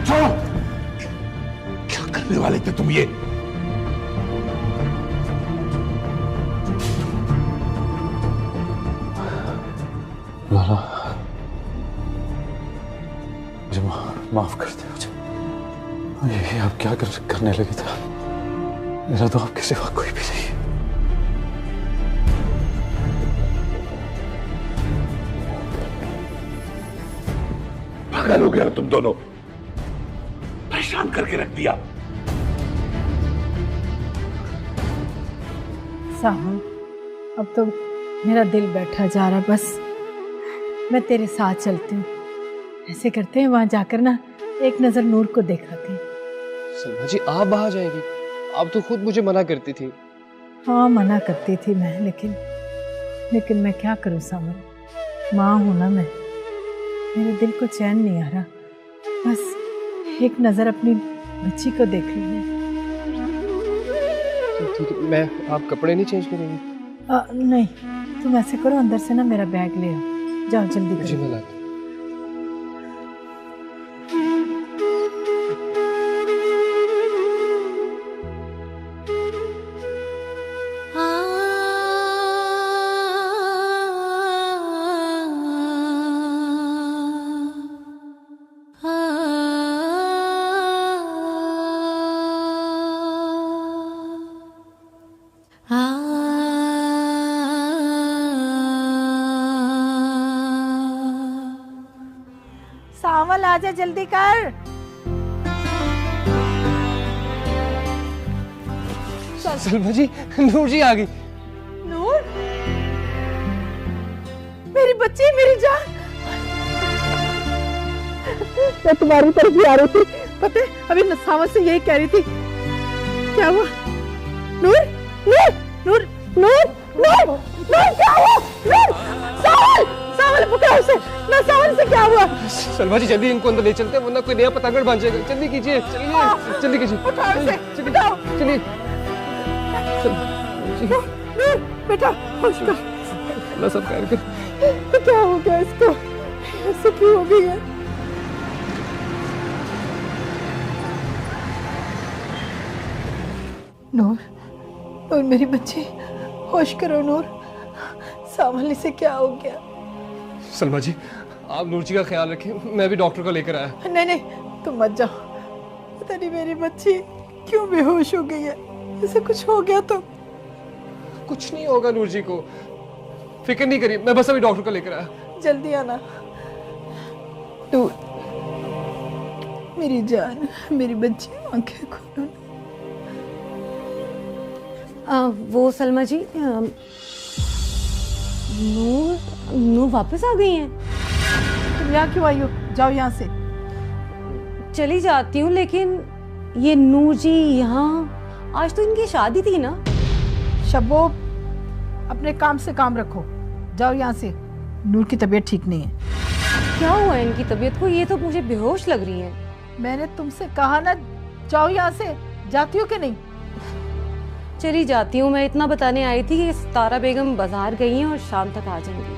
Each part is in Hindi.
छोड़ो, क्या करने वाले थे तुम ये? लाला, मुझे माफ कर दे मुझे। ये आप क्या करने लगे था? मेरा तो आपके सिवा कोई भी नहीं है। पागल हो गया तुम दोनों, परेशान करके रख दिया। साहब, अब तो मेरा दिल बैठा जा रहा, बस मैं तेरे साथ चलती हूँ। ऐसे करते हैं, वहां जाकर ना एक नजर नूर को दिखाती हूँ। सलमा जी, आप बाहर जाएगी? आप तो खुद मुझे मना करती थी। हाँ, मना करती थी मैं, लेकिन मैं क्या करूँ सामन, माँ हूं ना मैं। मेरे दिल को चैन नहीं आ रहा, बस एक नजर अपनी बच्ची को देख लूँ। ठीक है, मैं आप कपड़े नहीं चेंज करेंगी? नहीं, तुम ऐसे करो, अंदर से ना मेरा बैग ले आओ, जाओ जल्दी जी करो। मैं लाता हूँ। सावल आजा, जल्दी कर। सलमा जी, नूर जी आ गई। नूर, मेरी बच्ची, मेरी जान, मैं तुम्हारी तरफ ही आ रही थी, पता है? अभी सावल से यही कह रही थी। क्या हुआ? नूर, नूर, नूर, नूर, नूर, नूर, क्या हुआ? नूर, सावल, सावल पकड़ा उसे। ना, सावल से क्या हुआ? सलमा जी, जल्दी इनको अंदर ले चलते हैं, वरना कोई नया पतंगड़ बन जाएगा। जल्दी कीजिए, चलिए, जल्दी कीजिए। उठाओ उसे, चलिए, उठाओ। चलिए। नूर, बेटा, होश कर। अल्लाह सब खैर कर। तो क्या हो गया इसको? ऐसे क्यों हो गई है? नूर, नूर मेरी बच्ची, होश करो नूर। सावल से क्या हो गया? सलमा जी, आप नूर जी का ख्याल रखें, मैं भी डॉक्टर को लेकर आया। नहीं नहीं, तुम मत जाओ। पता नहीं मेरी बच्ची क्यों बेहोश हो गई है। ऐसे कुछ हो गया तो? कुछ नहीं होगा नूर जी को, फिक्र नहीं करिए, मैं बस अभी डॉक्टर को लेकर आया। जल्दी आना। नूर, मेरी जान, मेरी बच्ची, आंखें खोलो। वो सलमा जी, नूर वापस आ गई हैं? तुम यहाँ क्यों आई हो? जाओ यहाँ से। चली जाती हूँ, लेकिन ये नूर जी यहाँ, आज तो इनकी शादी थी ना? शब्बो, अपने काम से काम रखो, जाओ यहाँ से। नूर की तबीयत ठीक नहीं है। क्या हुआ इनकी तबीयत को? ये तो मुझे बेहोश लग रही है। मैंने तुमसे कहा ना, जाओ यहाँ से। जाती हो कि नहीं? चली जाती हूँ, मैं इतना बताने आई थी कि सितारा बेगम बाजार गई हैं और शाम तक आ जाएंगी।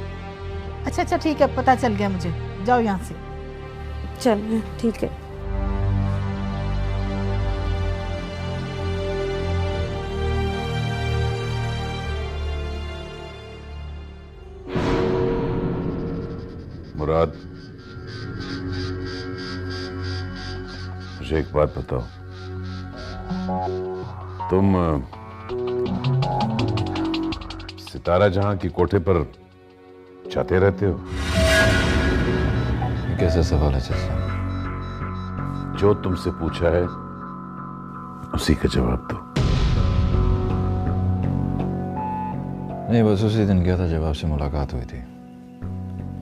अच्छा अच्छा, ठीक है, पता चल गया मुझे। जाओ यहाँ से। चल, ठीक है। मुराद, मुझे एक बात बताओ, तुम सितारा जहां की कोठे पर जाते रहते हो? कैसा सवाल है चाचा? जो तुमसे पूछा है उसी का जवाब दो। नहीं, बस उसी दिन गया था जब आपसे मुलाकात हुई थी,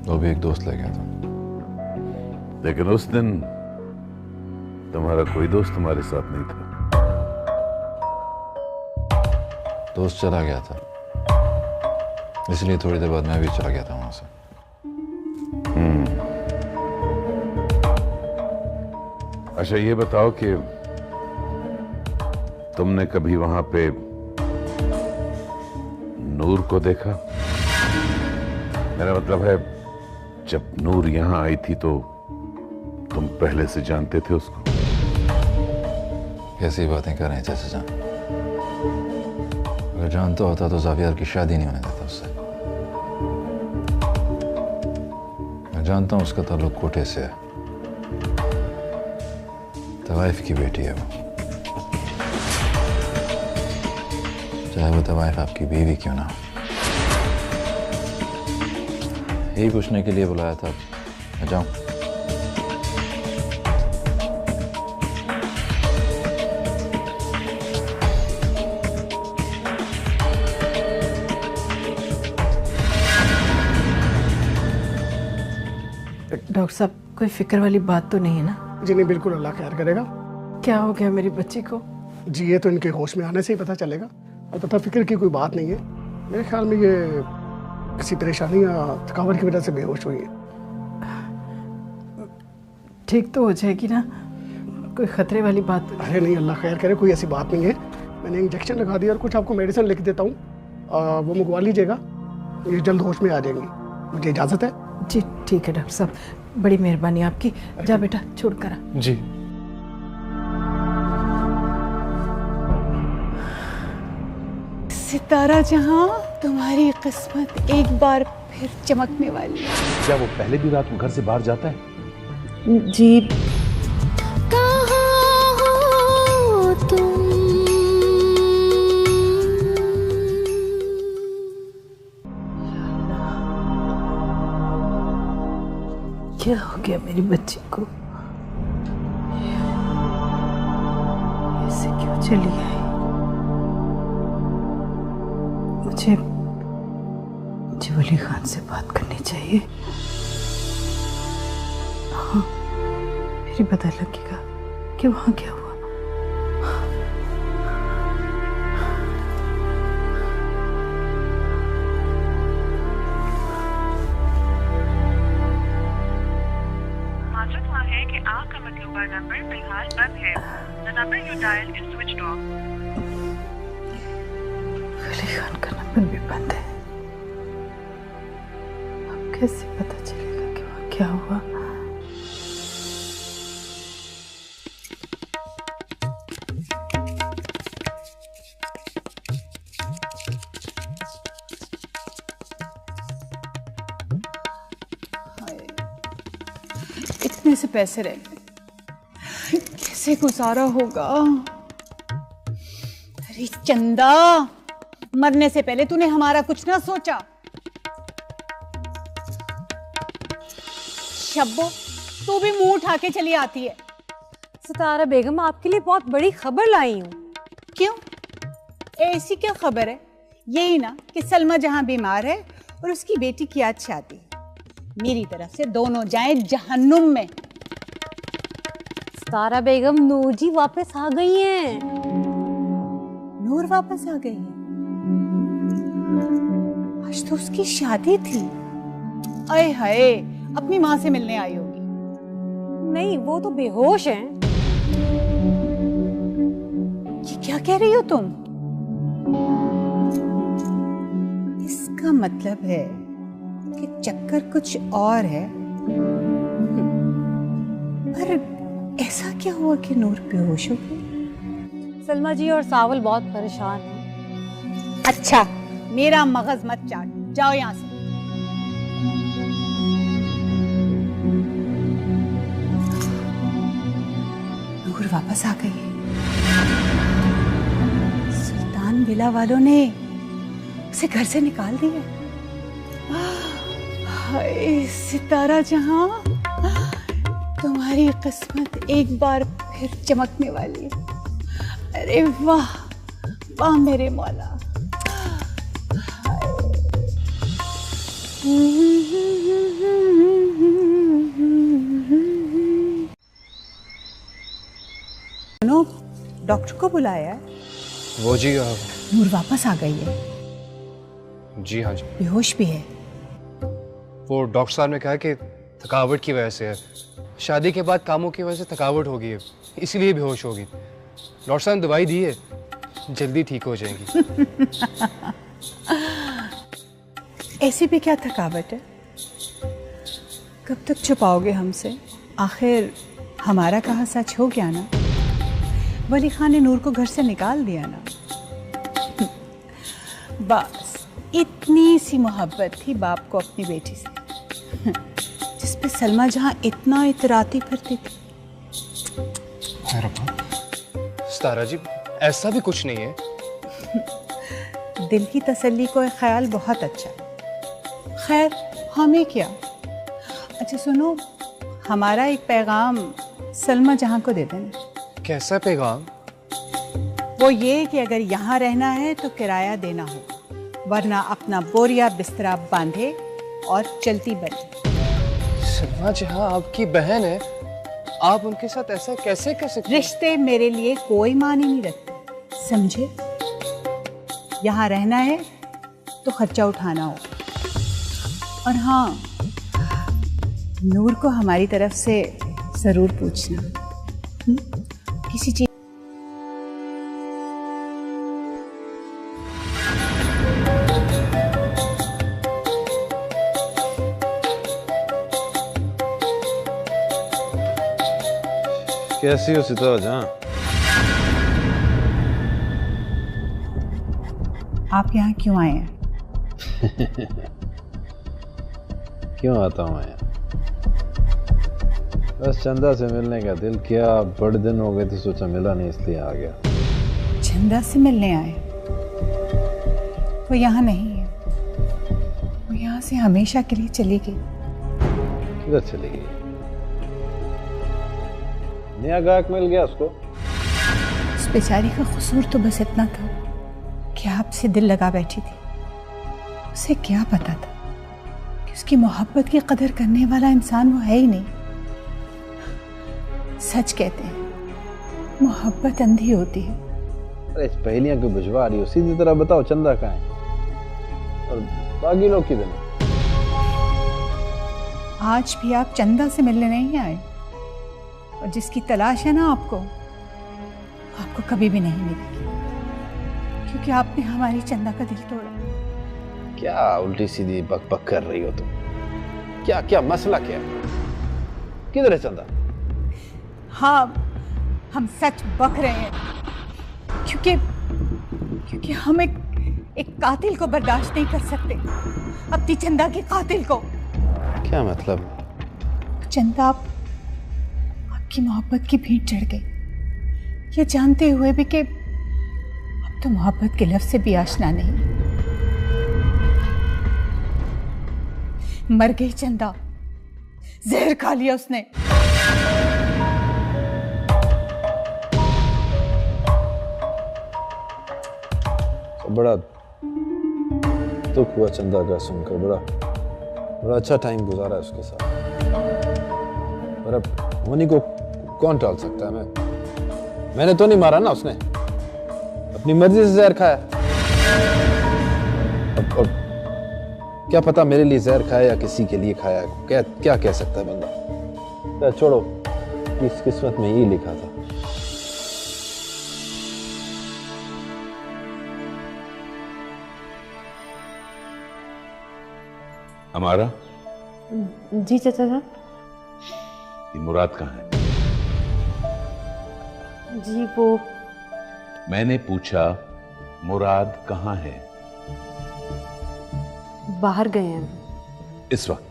वो भी एक दोस्त ले गया था। लेकिन उस दिन तुम्हारा कोई दोस्त तुम्हारे साथ नहीं था। दोस्त चला गया था, इसलिए थोड़ी देर बाद मैं भी चला गया था वहां से। अच्छा, ये बताओ कि तुमने कभी वहां पे नूर को देखा? मेरा मतलब है, जब नूर यहां आई थी तो तुम पहले से जानते थे उसको? कैसी बातें कर रहे हैं चाचा जान? अगर जानता होता तो जावियर की शादी नहीं होने देता उससे। मैं जानता हूं उसका ताल्लुक कोटे से है। तवाइफ की बेटी है वो, चाहे वो तवाइफ आपकी बीवी क्यों ना हो। यही पूछने के लिए बुलाया था। मैं जाऊं? डॉक्टर साहब, कोई फिक्र वाली बात तो नहीं है ना? जी नहीं, बिल्कुल, अल्लाह खैर करेगा। क्या हो गया मेरी बच्ची को? जी ये तो इनके होश में आने से ही पता चलेगा। और पता फिक्र की कोई बात नहीं है। मेरे ख्याल में ये किसी परेशानी या थकावट की वजह से बेहोश हुई है। ठीक तो हो जाएगी ना? कोई खतरे वाली बात तो नहीं? अरे नहीं, अल्लाह खैर करे, कोई ऐसी बात नहीं है। मैंने इंजेक्शन लगा दिया और कुछ आपको मेडिसिन लिख देता हूँ, वो मंगवा लीजिएगा। ये जल्द होश में आ जाएंगी। मुझे इजाज़त है? जी ठीक है डॉक्टर साहब, बड़ी मेहरबानी आपकी। जा बेटा, छोड़ कर आ। जी। सितारा जहां, तुम्हारी किस्मत एक बार फिर चमकने वाली है। क्या वो पहले भी रात को घर से बाहर जाता है? जी। कहाँ हो तुम? क्या हो गया मेरी बच्ची को? ऐसे क्यों चली आई? मुझे वली खान से बात करनी चाहिए। हाँ, फिर पता लगेगा कि वहां क्या हुआ। है कि आपका मतलूबा नंबर फिलहाल बंद है। The number you dialed is switched off. वली खान का नंबर भी बंद है। अब कैसे पता चलेगा कि वहाँ क्या हुआ? इतने से पैसे रह गए, कैसे गुजारा होगा? अरे चंदा, मरने से पहले तूने हमारा कुछ ना सोचा। शब्बो, तू भी मुंह उठा के चली आती है। सितारा बेगम, आपके लिए बहुत बड़ी खबर लाई हूँ। क्यों? ऐसी क्या खबर है? यही ना कि सलमा जहां बीमार है और उसकी बेटी की आज शादी। मेरी तरफ से दोनों जाएं जहन्नुम में। सितारा बेगम, नूर जी वापस आ गई हैं। नूर वापस आ गई है? आज तो उसकी शादी थी। आए हाय, अपनी माँ से मिलने आई होगी। नहीं, वो तो बेहोश हैं। ये क्या कह रही हो तुम? इसका मतलब है कि चक्कर कुछ और है। पर ऐसा क्या हुआ कि नूर बेहोश हो गई? सलमा जी और सावल बहुत परेशान हैं। अच्छा, मेरा मगज मत चाट, जाओ यहाँ से। नूर वापस आ गई है। सुल्तान विला वालों ने उसे घर से निकाल दिया। हाय सितारा जहां, तुम्हारी किस्मत एक बार फिर चमकने वाली है। अरे वाह वाह मेरे मौला। डॉक्टर को बुलाया है? वो जी नूर वापस आ गई है। जी हाँ जी। बेहोश भी है। वो डॉक्टर साहब ने कहा कि थकावट की वजह से है। शादी के बाद कामों की वजह से थकावट होगी है, इसीलिए बेहोश होगी। डॉक्टर साहब ने दवाई दी है, जल्दी ठीक हो जाएंगी। ऐसी भी क्या थकावट है? कब तक छुपाओगे हमसे? आखिर हमारा कहा सच हो गया ना, वली खान ने नूर को घर से निकाल दिया ना। बस इतनी सी मोहब्बत थी बाप को अपनी बेटी से, जिस पे सलमा जहां इतना इतराती फिरती थी। सितारा जी, ऐसा भी कुछ नहीं है। दिल की तसल्ली को एक ख्याल बहुत अच्छा है। खैर हमें क्या। अच्छा सुनो, हमारा एक पैगाम सलमा जहां को दे देना। कैसा पैगाम? वो ये कि अगर यहाँ रहना है तो किराया देना होगा, वरना अपना बोरिया बिस्तरा बांधे और चलती बने। सलमा जहां आपकी बहन है, आप उनके साथ ऐसा कैसे कर सकते? रिश्ते मेरे लिए कोई मायने नहीं रखते, समझे? यहाँ रहना है तो खर्चा उठाना हो। और हाँ, नूर को हमारी तरफ से जरूर पूछना किसी चीज। कैसी हो सितारा जहां? आप यहाँ क्यों आए हैं? क्यों आता हूँ यहाँ? बस चंदा से मिलने का दिल किया, बड़े दिन हो गए थे, सोचा मिला नहीं इसलिए आ गया। चंदा से मिलने आए? वो यहाँ नहीं है, वो यहाँ से हमेशा के लिए चली गई। किधर चली गई? नया गाहक मिल गया उसको? उस बेचारी का कसूर तो बस इतना था कि आपसे दिल लगा बैठी थी। उसे क्या पता था कि उसकी मोहब्बत की कदर करने वाला इंसान वो है ही नहीं। सच कहते हैं मोहब्बत अंधी होती है। अरे इस पहेलियां क्यों भिजवा रही हो? सीधी तरह बताओ, चंदा कहाँ है और बाकी लोग किधर हैं? आज भी आप चंदा से मिलने नहीं आए, और जिसकी तलाश है ना आपको कभी भी नहीं मिलेगी, क्योंकि आपने हमारी चंदा का दिल तोड़ा। क्या उल्टी सीधी बक बक कर रही हो तुम? क्या क्या मसला क्या? किधर है चंदा? हाँ, हम सच बक रहे हैं, क्योंकि हम एक कातिल को बर्दाश्त नहीं कर सकते, अपनी चंदा के कातिल को। क्या मतलब? चंदा आपकी मोहब्बत की भीड़ चढ़ गई, ये जानते हुए भी कि अब तो मोहब्बत के लफ्ज़ से भी आशना नहीं। मर गई चंदा, जहर खा लिया उसने। बड़ा दुख हुआ चंदा का सुनकर, बड़ा अच्छा टाइम गुजारा है उसके साथ, पर अब होनी को कौन टाल सकता है? मैंने तो नहीं मारा ना, उसने अपनी मर्जी से जहर खाया। अब क्या पता मेरे लिए जहर खाया या किसी के लिए खाया, क्या कह सकता है बंदा? छोड़ो, इस किस्मत में यही लिखा था। हमारा जी चाचा साहब। ये मुराद कहाँ है? जी वो मैंने पूछा मुराद कहाँ है? बाहर गए हैं इस वक्त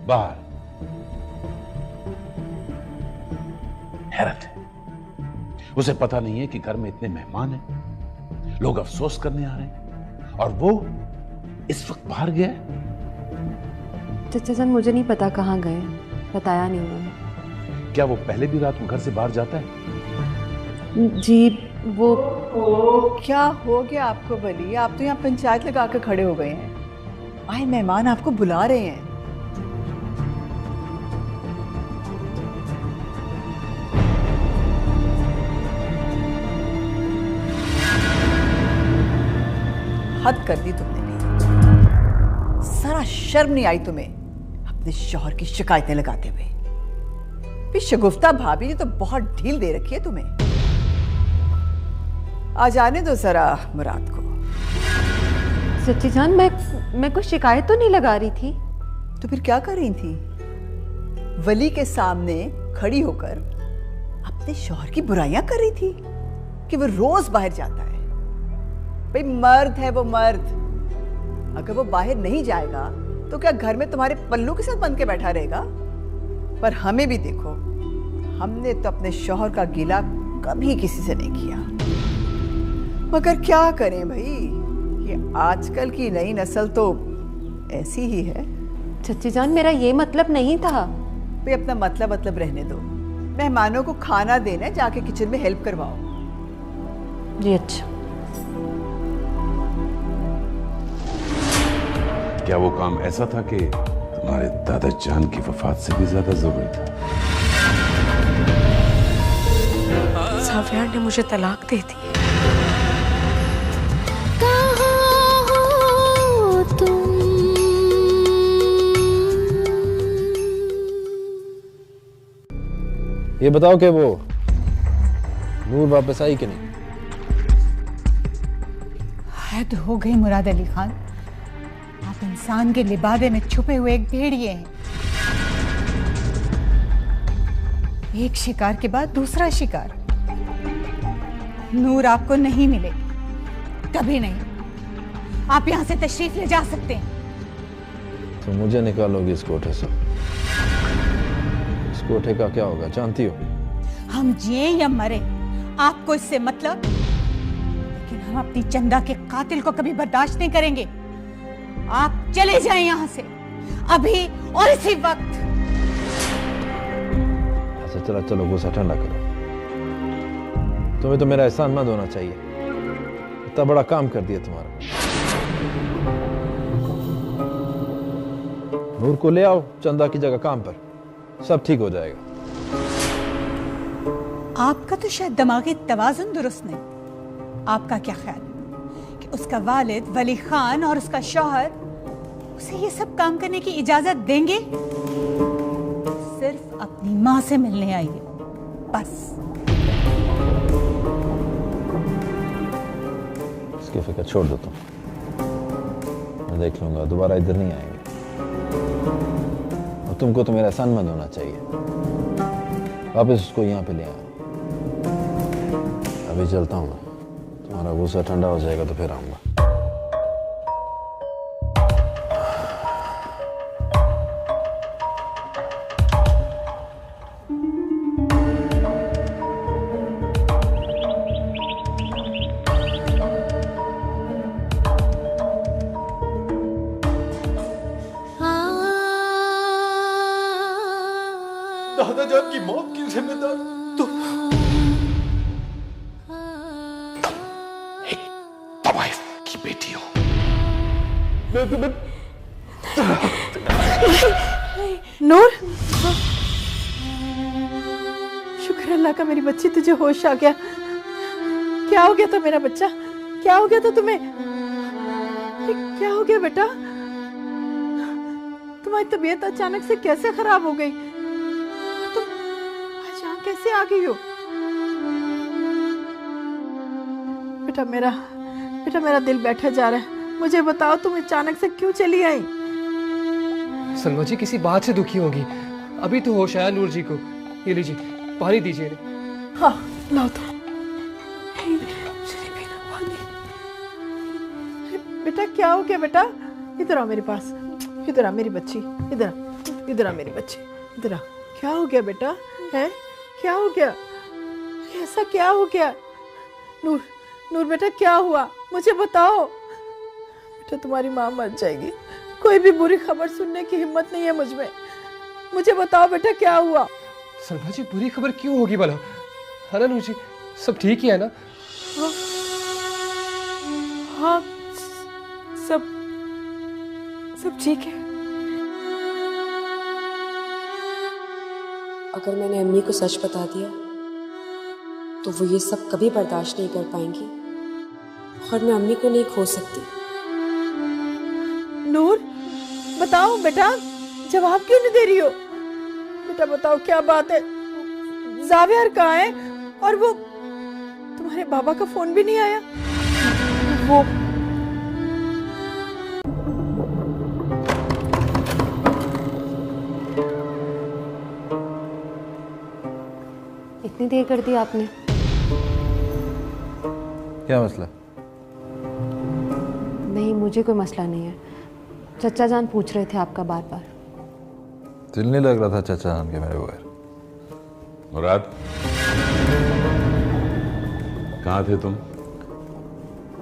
बाहर? हैरत है, उसे पता नहीं है कि घर में इतने मेहमान हैं, लोग अफसोस करने आ रहे हैं, और वो इस वक्त बाहर गया है। चाचा जान मुझे नहीं पता कहाँ गए, बताया नहीं उन्होंने। क्या वो पहले भी रात को घर से बाहर जाता है? जी वो क्या हो गया आपको बली? आप तो यहाँ पंचायत लगा कर खड़े हो गए हैं। आए मेहमान आपको बुला रहे हैं। हद कर दी तुमने भी। सारा शर्म नहीं आई तुम्हें अपने शौहर की शिकायतें लगाते हुए? भी शगुफ्ता भाभी ने तो बहुत ढील दे रखी है तुम्हें। आ जाने दो जरा मुराद को। सच्ची जान मैं कोई शिकायत तो नहीं लगा रही थी। तो फिर क्या कर रही थी? वली के सामने खड़ी होकर अपने शौहर की बुराइयां कर रही थी कि वो रोज बाहर जाता है। भाई मर्द है वो मर्द, अगर वो बाहर नहीं जाएगा तो क्या घर में तुम्हारे पल्लू के साथ बंध के बैठा रहेगा? पर हमें भी देखो, हमने तो अपने शौहर का गिला कभी किसी से नहीं किया, मगर क्या करें भाई, ये आजकल की नई नस्ल तो ऐसी ही है। चच्ची जान, मेरा ये मतलब नहीं था। भाई अपना मतलब रहने दो। मेहमानों को खाना देना है, जाके किचन में हेल्प करवाओ। जी अच्छा। क्या वो काम ऐसा था कि तुम्हारे दादा जान की वफात से भी ज्यादा जरूरी था? साफिया ने मुझे तलाक दे दी। ये बताओ कि वो नूर वापस आई कि नहीं? हद हो गई मुराद अली खान, आप इंसान के लिबादे में छुपे हुए एक भेड़िए हैं। एक शिकार के बाद दूसरा शिकार। नूर आपको नहीं मिलेगी, कभी नहीं। आप यहां से तशरीफ ले जा सकते हैं। तो मुझे निकालोगी इस कोठे से? इस कोठे का क्या होगा जानती हो? हम जिए या मरे आपको इससे मतलब, लेकिन हम अपनी चंदा के कातिल को कभी बर्दाश्त नहीं करेंगे। आप चले जाएं यहां से अभी और इसी वक्त। अच्छा चलो चलो, गुस्सा ठंडा करो। तुम्हें तो मेरा एहसानमंद होना चाहिए, इतना बड़ा काम कर दिया तुम्हारा। नूर को ले आओ चंदा की जगह काम पर, सब ठीक हो जाएगा। आपका तो शायद दिमागी तवाजुन दुरुस्त नहीं। आपका क्या ख्याल कि उसका वालिद वली खान और उसका शौहर उसे ये सब काम करने की इजाजत देंगे? सिर्फ अपनी मां से मिलने आई है बस। इसकी फिक्र छोड़ दो तुम, मैं देख लूंगा, दोबारा इधर नहीं आएंगे। और तुमको तो मेरा एहसानमंद होना चाहिए, वापस उसको यहाँ पे ले आओ। अभी चलता हूँ मैं, तुम्हारा गुस्सा ठंडा हो जाएगा तो फिर आऊंगा। दादाजान की मौत की जिम्मेदार तुम। एक तवाइफ की बेटी हो। नूर, शुक्र अल्लाह का मेरी बच्ची तुझे होश आ गया। क्या हो गया था मेरा बच्चा? क्या हो गया था तुम्हें? क्या हो गया बेटा? तुम्हारी तबीयत अचानक से कैसे खराब हो गई? तुम आज यहाँ कैसे आ गई हो? बेटा मेरा दिल बैठा जा रहा है। मुझे बताओ तुम अचानक से क्यों चली आई? सलमा जी किसी बात से दुखी होगी, अभी तो होश आया नूर जी को। ये लीजिए पानी दीजिए इन्हें। हाँ लाओ तो। बेटा क्या हो गया बेटा? इधर आओ मेरे पास, इधर आ मेरी बच्ची, इधर आ मेरी बच्ची, इधर आ। क्या हो गया बेटा? है क्या हो गया? ऐसा क्या हो गया? नूर बेटा क्या हुआ? मुझे बताओ। बेटा तुम्हारी माँ मर जाएगी, कोई भी बुरी खबर सुनने की हिम्मत नहीं है मुझ में। मुझे बताओ बेटा क्या हुआ? सलमा जी बुरी खबर क्यों होगी भला? है ना नूर जी, सब ठीक ही है ना? हाँ सब ठीक है। अगर मैंने अम्मी को सच बता दिया तो वो ये सब कभी बर्दाश्त नहीं कर पाएंगी और मैं अम्मी को नहीं खो सकती। नूर बताओ बेटा, जवाब क्यों नहीं दे रही हो? बेटा बताओ क्या बात है? जावियर कहाँ है? और वो तुम्हारे बाबा का फोन भी नहीं आया? वो इतनी देर कर दी आपने? क्या मसला? नहीं, मुझे कोई मसला नहीं है। चचा जान पूछ रहे थे आपका बार बार। दिल नहीं लग रहा था चाचा जान के मेरे बगैर। मुराद, कहाँ थे तुम?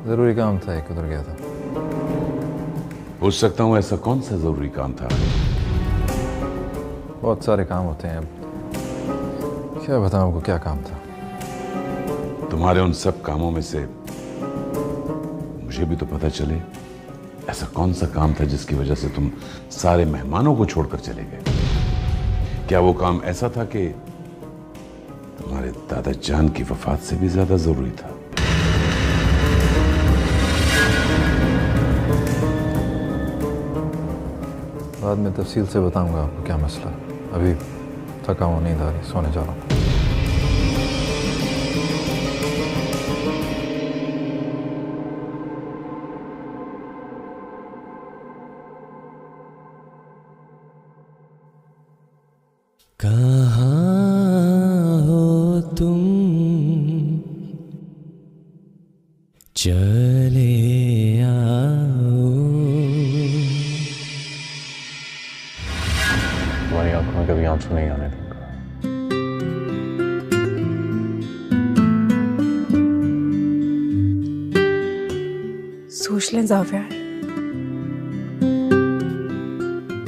जरूरी काम था, एक उधर गया था। पूछ सकता हूँ ऐसा कौन सा जरूरी काम था? बहुत सारे काम होते हैं, अब क्या बताऊं आपको क्या काम था। तुम्हारे उन सब कामों में से मुझे भी तो पता चले ऐसा कौन सा काम था जिसकी वजह से तुम सारे मेहमानों को छोड़कर चले गए। क्या वो काम ऐसा था कि तुम्हारे दादा जान की वफात से भी ज्यादा जरूरी था? बाद में तफसील से बताऊंगा आपको क्या मसला। अभी थका हुआ, नींद आ रही, सोने जा रहा हूँ। कहाँ हो तुम, चले तुम्हारी आंखों में कभी आंसू नहीं आने दूंगा। सोच लें ज़ाविर,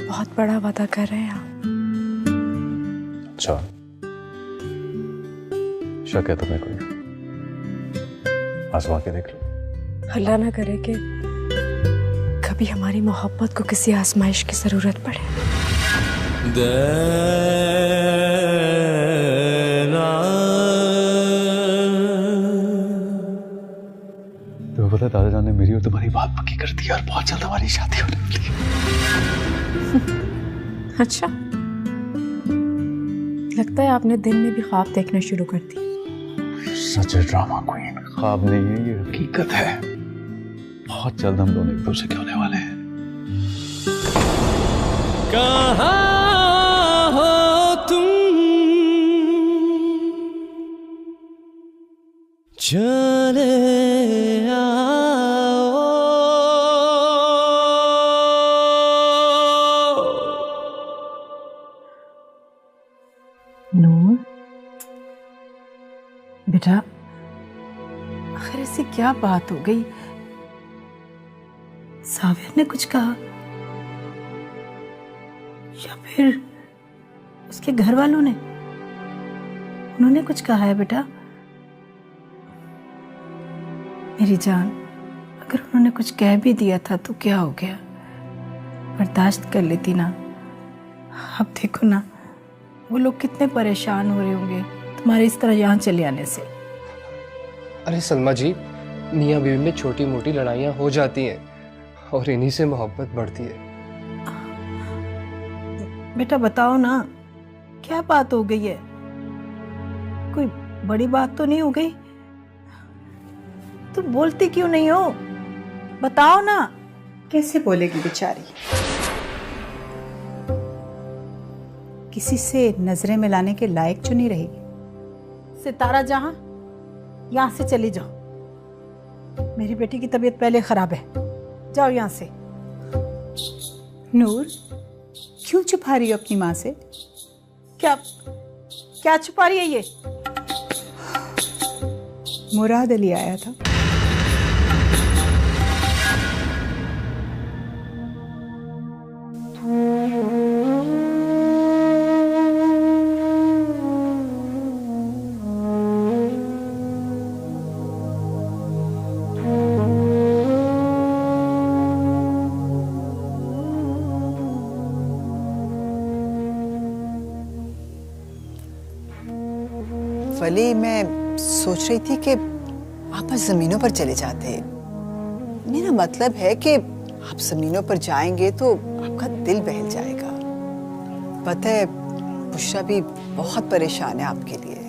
बहुत बड़ा वादा कर रहे हैं आप। अच्छा, शक है तुम्हें कोई? आजमा के देख लो। अल्लाह ना करे कि कभी हमारी मोहब्बत को किसी आजमाइश की जरूरत पड़े। तो पता है दादा जान ने मेरी और तुम्हारी बात पक्की कर दी और बहुत जल्द हमारी शादी होने वाली है। अच्छा, लगता है आपने दिन में भी ख्वाब देखना शुरू कर दी। सच है ड्रामा क्वीन, ख्वाब नहीं है, ये हकीकत है। बहुत जल्द हम दोनों एक दूसरे के होने वाले हैं। कहाँ हो तुम, चले आओ। नूर बेटा, आखिर ऐसी क्या बात हो गई? साविर ने कुछ कहा या फिर उसके घर वालों ने? उन्होंने कुछ कहा है बेटा? मेरी जान, अगर उन्होंने कुछ कह भी दिया था तो क्या हो गया, बर्दाश्त कर लेती ना। अब देखो ना, वो लोग कितने परेशान हो रहे होंगे तुम्हारे इस तरह यहाँ चले आने से। अरे सलमा जी, मियाँ बीवी में छोटी मोटी लड़ाइयाँ हो जाती हैं और इन्हीं से मोहब्बत बढ़ती है। बेटा बताओ ना, क्या बात हो गई है? कोई बड़ी बात तो नहीं हो गई? तुम बोलती क्यों नहीं हो? बताओ ना। कैसे बोलेगी बेचारी? किसी से नजरें मिलाने के लायक जो नहीं रहेगी। सितारा जहां, यहां से चली जाओ। मेरी बेटी की तबीयत पहले खराब है, जाओ यहां से। नूर, क्यों छुपा रही हो अपनी माँ से? क्या क्या छुपा रही है ये? मुराद अली आया था। वली, मैं सोच रही थी कि आप जमीनों पर चले जाते। मेरा मतलब है कि आप जमीनों पर जाएंगे तो आपका दिल बहल जाएगा। पता है, बुशरा भी बहुत परेशान है आपके लिए।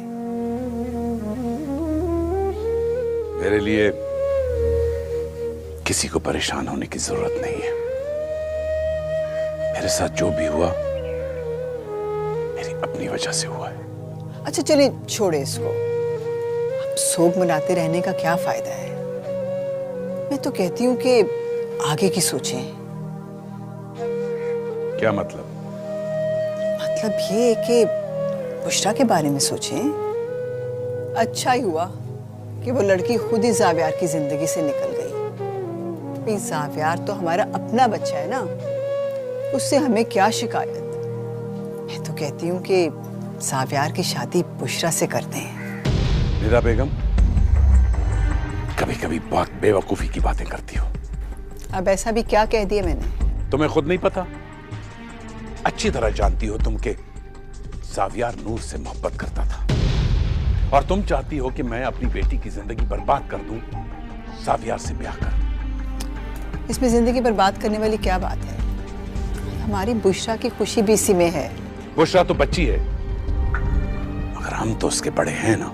मेरे लिए किसी को परेशान होने की जरूरत नहीं है। मेरे साथ जो भी हुआ मेरी अपनी वजह से हुआ है। अच्छा चलिए छोड़े इसको, अब शोक मनाते रहने का क्या फायदा है। मैं तो कहती हूँ कि आगे की सोचें। क्या मतलब? मतलब ये है कि बुशरा के बारे में सोचें। अच्छा ही हुआ कि वो लड़की खुद ही जावियार की जिंदगी से निकल गई। जावियार तो हमारा अपना बच्चा है ना, उससे हमें क्या शिकायत। मैं तो कहती हूँ कि जावियार की शादी बुशरा से करते हैं। मीरा बेगम, कभी कभी बहुत बेवकूफी की बातें करती हो। अब ऐसा भी क्या कह दिया मैंने? तुम्हें खुद नहीं पता? अच्छी तरह जानती हो तुम के जावियार नूर से मोहब्बत करता था और तुम चाहती हो कि मैं अपनी बेटी की जिंदगी बर्बाद कर दूं जावियार से ब्याह कर। इसमें जिंदगी बर्बाद करने वाली क्या बात है? हमारी बुशरा की खुशी भी इसी में है। बुशरा तो बच्ची है, मगर हम तो उसके बड़े हैं ना।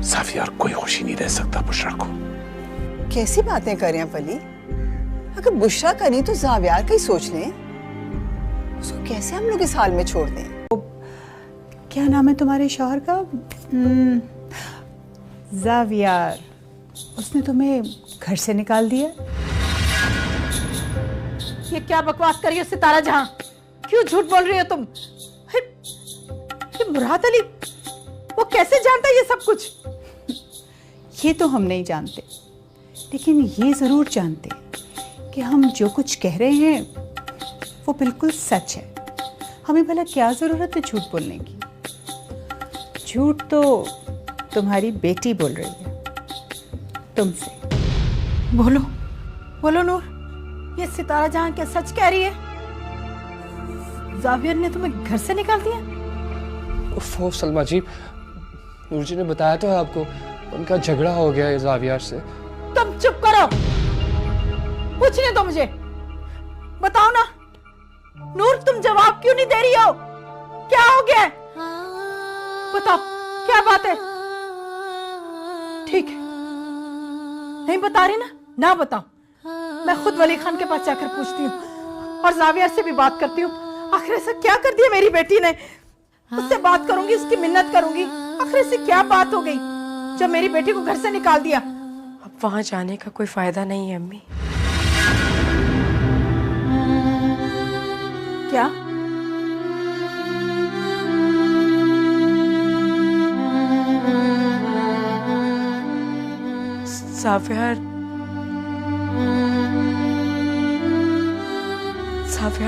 जावियार कोई खुशी नहीं दे सकता बुशरा को। कैसी बातें कर रहे हैं पली? अगर बुशरा का नहीं तो जावियार का ही सोच लें। उसको कैसे हम लोग इस हाल में छोड़ दें? क्या नाम है तुम्हारे शौहर का? जावियार। उसने तुम्हें घर से निकाल दिया? ये क्या बकवास कर रही हो सितारा जहां? क्यों झूठ बोल रही हो तुम? मुराद अली वो कैसे जानता है ये सब कुछ? ये तो हम नहीं जानते, लेकिन ये जरूर जानते कि हम जो कुछ कह रहे हैं वो बिल्कुल सच है। हमें भला क्या जरूरत है झूठ बोलने की? झूठ तो तुम्हारी बेटी बोल रही है तुमसे। बोलो बोलो नूर, ये सितारा जहां क्या सच कह रही है? जावियर ने तुम्हें घर से निकाल दिया? ओह सलमा जी, नूर जी ने बताया तो है आपको, उनका झगड़ा हो गया है जावियार से। तुम चुप करो, पूछने दो मुझे। बताओ ना नूर, तुम जवाब क्यों नहीं दे रही हो? क्या हो गया? बताओ क्या बात है? ठीक है, नहीं बता रही ना, ना बताओ। मैं खुद वली खान के पास जाकर पूछती हूँ और जावियर से भी बात करती हूँ। आखिर ऐसा क्या कर दिया मेरी बेटी ने? उससे बात करूंगी, उसकी मिन्नत करूंगी। आखिर ऐसी क्या बात हो गई जब मेरी बेटी को घर से निकाल दिया? अब वहां जाने का कोई फायदा नहीं है अम्मी। क्या? जावियार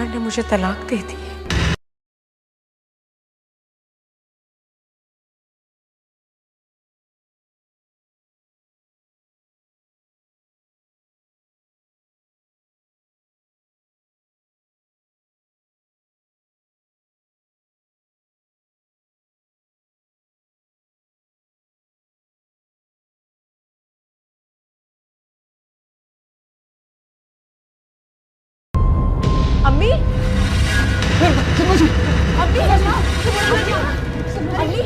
ने मुझे तलाक दे दी है। अम्मी, अम्मी, अम्मी,